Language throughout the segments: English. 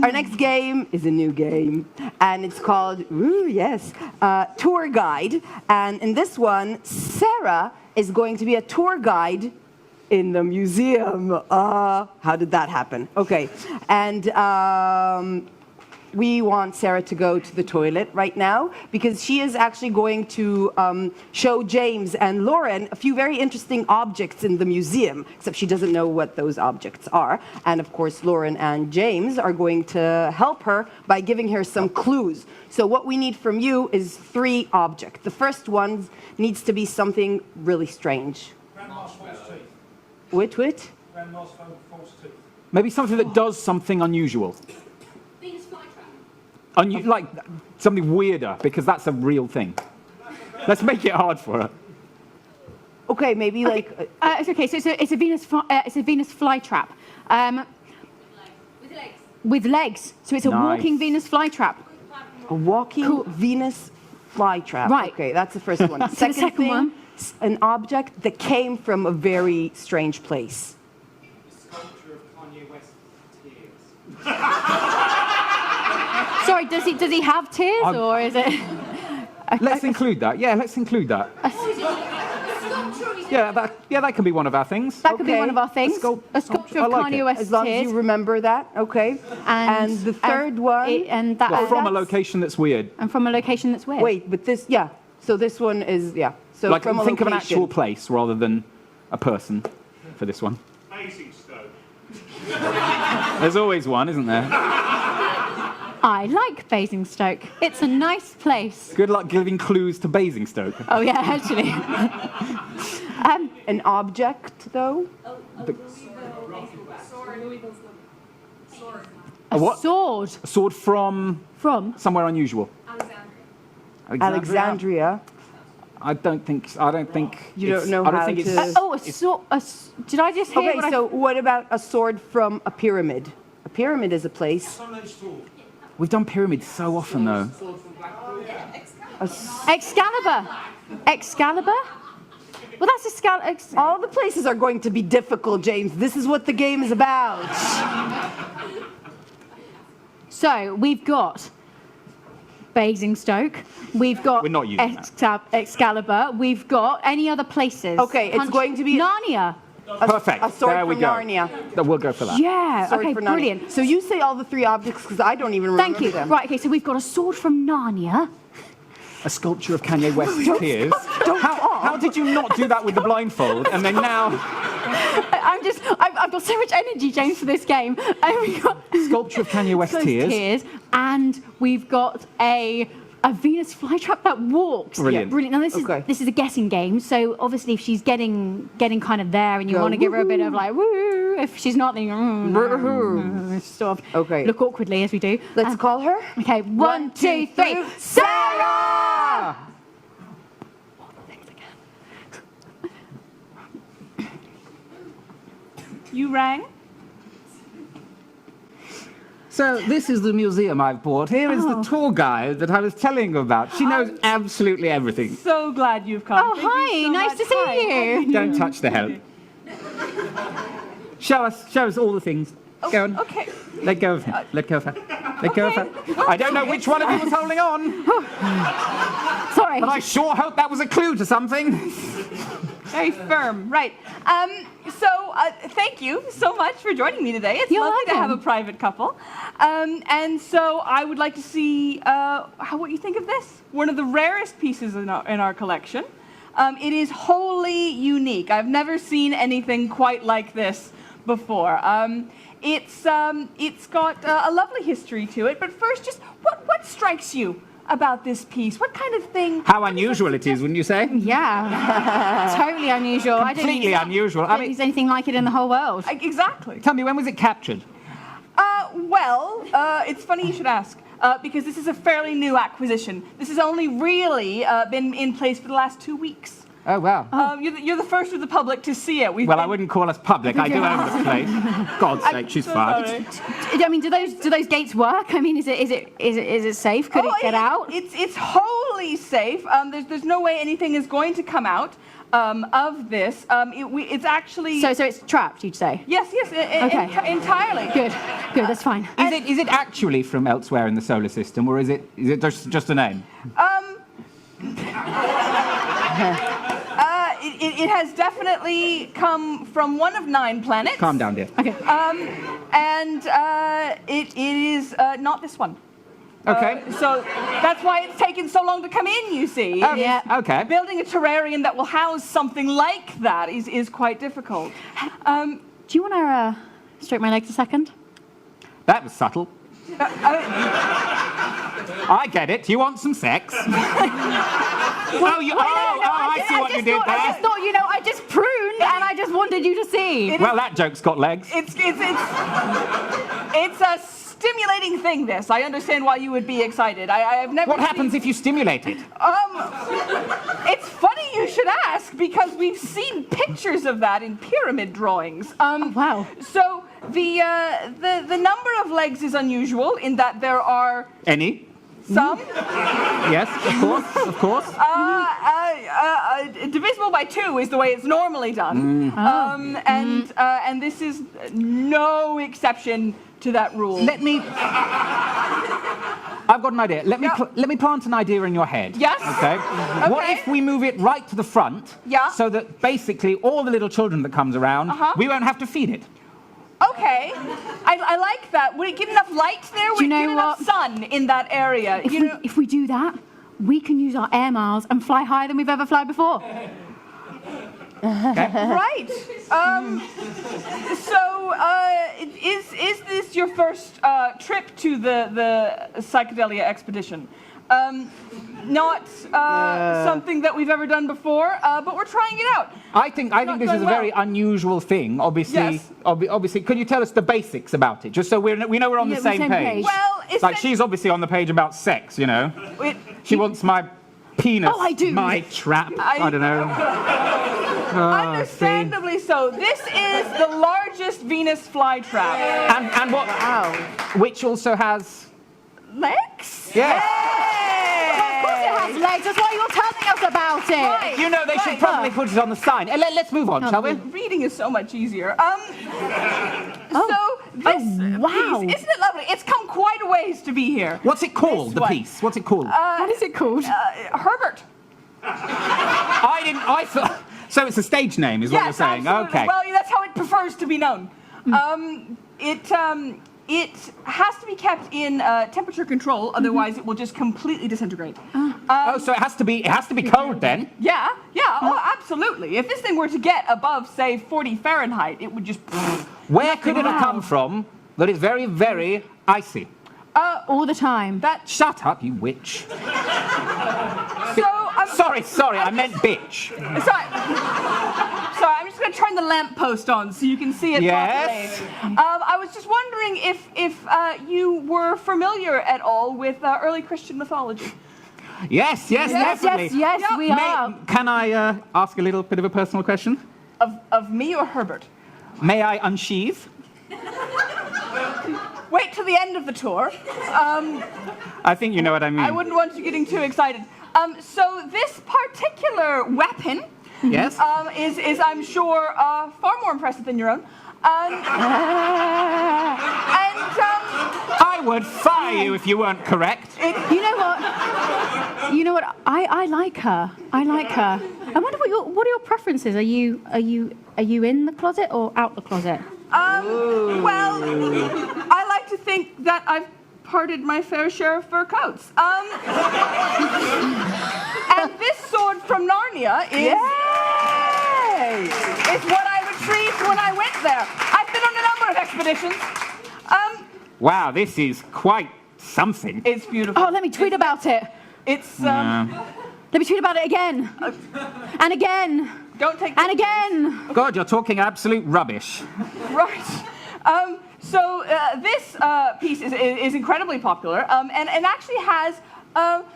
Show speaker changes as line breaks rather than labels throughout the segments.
Our next game is a new game, and it's called, Tour Guide. And in this one, Sarah is going to be a tour guide in the museum. How did that happen? Okay, and we want Sarah to go to the toilet right now because she is actually going to show James and Lauren a few very interesting objects in the museum, except she doesn't know what those objects are. And of course, Lauren and James are going to help her by giving her some clues. So what we need from you is 3 objects. The first one needs to be something really strange.
Grandma's false teeth.
Which?
Grandma's false teeth.
Maybe something that does something unusual. Like something weirder, because that's a real thing. Let's make it hard for her.
Okay, maybe like...
it's okay, so it's a Venus flytrap. With legs. With legs. So it's a walking Venus flytrap.
A walking Venus flytrap.
Right.
Okay, that's the first one.
So the second one?
An object that came from a very strange place.
The sculpture of Kanye West's tears.
Sorry, does he have tears, or is it...
Let's include that. Yeah, let's include that. That can be one of our things.
That could be one of our things. A sculpture of
like
Kanye West's
as long
tears.
as you remember that, okay. And the third one...
From a location that's weird.
And from a location that's weird.
Wait, but this, so this one is, So
like,
from
think
a
of an actual place rather than a person for this one.
Basingstoke.
There's always one, isn't there?
I like Basingstoke. It's a nice place.
Good luck giving clues to Basingstoke.
Oh, yeah, actually.
An object, though?
A
what?
sword.
A sword from somewhere unusual.
Alexandria.
I don't think.
You don't know how to...
a sword. Did I just hear?
Okay, so what about a sword from a pyramid? A pyramid is a place.
We've done pyramids so often, though.
Excalibur. Excalibur? Well, that's Excalibur.
All the places are going to be difficult, James. This is what the game is about.
So, we've got Basingstoke. We've got
We're not using
Excalibur. We've got any other places?
Okay, it's going to be...
Narnia.
Perfect.
A sword
there we
from
go.
Narnia.
We'll go for that.
Yeah,
Sword
okay,
for Narnia.
brilliant.
So you say all the 3 objects because I don't even remember
Thank you.
them.
Right, okay, so we've got a sword from Narnia.
A sculpture of Kanye West's tears. How did you not do that with the blindfold? And then now...
I've got so much energy, James, for this game. And we've got
sculpture of Kanye West's tears.
And we've got a Venus flytrap that walks.
Brilliant.
Brilliant. Now this is a guessing game, so obviously if she's getting kind of there and you want to give her a bit of like woo, if she's not, then sort of look awkwardly as we do.
Let's call her.
Okay, 1, 2, 3, Sarah!
You rang?
So this is the museum I've bought. Here is the tour guide that I was telling you about. She knows absolutely everything.
So glad you've come.
Oh, hi, nice to see you.
Don't touch the help. Show us all the things. Go on.
Okay.
Let go of her. Let go of her. Let go of her. I don't know which one of you was holding on.
Sorry.
But I sure hope that was a clue to something.
Very firm. Right. Thank you so much for joining me today. It's lovely to have a private couple. And so I would like to see what you think of this. One of the rarest pieces in our collection. It is wholly unique. I've never seen anything quite like this before. It's got a lovely history to it. But first, just what strikes you about this piece? What kind of thing?
How unusual it is, wouldn't you say?
Yeah, totally unusual.
Completely unusual.
I don't think there's anything like it in the whole world.
Exactly.
Tell me, when was it captured?
It's funny you should ask, because this is a fairly new acquisition. This has only really been in place for the last 2 weeks.
Oh, wow.
You're the first of the public to see it.
I wouldn't call us public. I do own the place. God's sake, she's fine.
I mean, do those gates work? I mean, is it safe? Could it get out?
It's wholly safe. There's no way anything is going to come out. of this. It's actually...
So it's trapped, you'd say?
Yes,
Okay.
Entirely.
Good, that's fine.
Is it actually from elsewhere in the solar system, or is it just a name?
It has definitely come from one of 9 planets.
Calm down, dear.
Okay.
It is not this one.
Okay.
So that's why it's taken so long to come in, you see.
Yeah.
Okay.
Building a terrarium that will house something like that is quite difficult.
Do you want to stroke my legs a second?
That was subtle. I get it. You want some sex? I see what you did there.
I just thought, I just pruned and I just wanted you to see.
Well, that joke's got legs.
It's a stimulating thing, this. I understand why you would be excited. I've never
What happens if you stimulate it?
It's funny you should ask, because we've seen pictures of that in pyramid drawings.
Wow.
So the number of legs is unusual in that there are
Any?
some.
Yes, of course.
Divisible by 2 is the way it's normally done. And this is no exception to that rule.
I've got an idea. Let me plant an idea in your head.
Yes.
Okay. What if we move it right to the front?
Yeah.
So that basically all the little children that comes around, we won't have to feed it.
Okay, I like that. Would it give enough light there? Would it give enough sun in that area?
If we do that, we can use our air miles and fly higher than we've ever flown before.
Right. Is this your first trip to the psychedelia expedition? Not something that we've ever done before, but we're trying it out.
I think this is a very unusual thing. Obviously,
Yes.
Obviously, could you tell us the basics about it, just so we know we're on the same page?
Well,
Like she's obviously on the page about sex, She wants my penis.
Oh, I do.
My trap. I don't know.
Understandably so. This is the largest Venus flytrap.
And what?
Wow.
Which also has
Legs?
yes.
Of course it has legs. That's why you're telling us about it.
Right.
They should probably put it on the sign. Let's move on, shall we?
Reading is so much easier. So this
wow.
piece, isn't it lovely? It's come quite a ways to be here.
What's it called?
This
The
one.
piece. What's it called?
What is it called?
Herbert.
I thought. So it's a stage name, is what you're
Yes,
saying?
absolutely.
Okay.
Well, that's how it prefers to be known. It has to be kept in temperature control, otherwise it will just completely disintegrate.
So it has to be cold then.
Yeah, absolutely. If this thing were to get above, say, 40 Fahrenheit, it would just...
Where could it have come from that is very, very icy?
All the time.
Shut up, you witch. Sorry, I meant bitch.
Sorry, I'm just going to turn the lamppost on so you can see it
Yes.
properly. I was just wondering if you were familiar at all with early Christian mythology.
Yes, definitely.
Yes, we are.
Can I ask a little bit of a personal question?
Of me or Herbert?
May I unsheathe?
Wait till the end of the tour.
I think you know what I mean.
I wouldn't want you getting too excited. So this particular weapon
Yes?
is I'm sure, far more impressive than your own.
I would fire you if you weren't correct.
You know what? I like her. I wonder what are your preferences? Are you in the closet or out the closet?
Well, I like to think that I've parted my fair share of fur coats. And this sword from Narnia is what I retrieved when I went there. I've been on a number of expeditions.
Wow, this is quite something.
It's beautiful.
Oh, let me tweet about it.
It's
Let me tweet about it again. And again.
Don't take
And again.
God, you're talking absolute rubbish.
Right. So this piece is incredibly popular, and actually has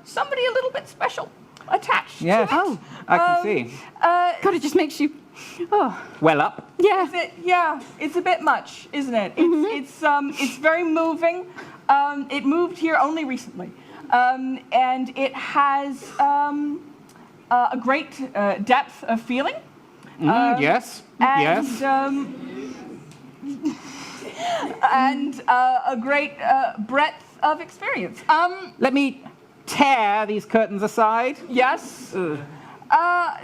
somebody a little bit special attached
Yes,
to it.
I can see.
God, it just makes you. Oh,
Well up.
yeah.
Yeah, it's a bit much, isn't it? It's very moving. It moved here only recently, and it has a great depth of feeling.
Yes.
And,
Yes.
And a great breadth of experience.
Let me tear these curtains aside.
Yes.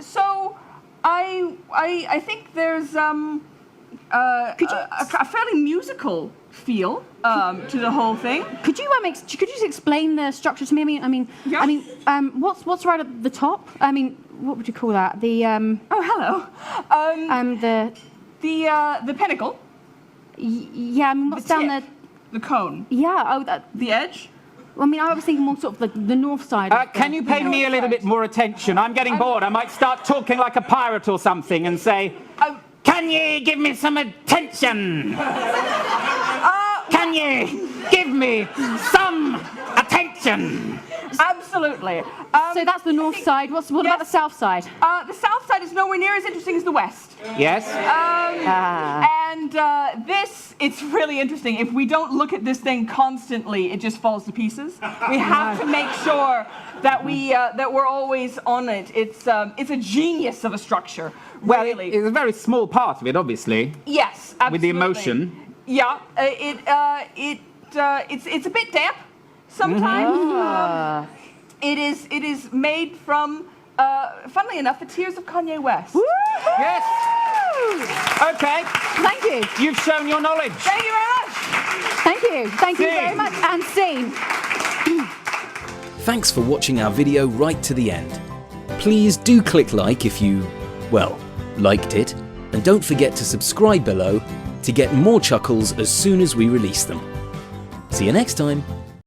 So I think there's a fairly musical feel to the whole thing.
Could you just explain the structure to me?
Yeah.
What's right at the top? What would you call that? The
Oh, hello. The pinnacle.
Yeah. What's
The
down
tip. The cone.
Yeah.
The edge.
I was thinking more sort of the north side.
Can you pay me a little bit more attention? I'm getting bored. I might start talking like a pirate or something and say, can you give me some attention? Can you give me some attention?
Absolutely.
So that's the north side. What about the south side?
The south side is nowhere near as interesting as the west.
Yes.
And it's really interesting. If we don't look at this thing constantly, it just falls to pieces. We have to make sure that we're always on it. It's a genius of a structure.
Well,
Really.
it's a very small part of it, obviously.
Yes, absolutely.
With the emotion.
Yeah, it's a bit damp sometimes. It is made from, funnily enough, the tears of Kanye West.
Yes. Okay.
Thank you.
You've shown your knowledge.
Thank you very much.
Thank you. Thank you very
Scene.
much. And scene.
Thanks for watching our video right to the end. Please do click like if you, well, liked it, and don't forget to subscribe below to get more chuckles as soon as we release them. See you next time.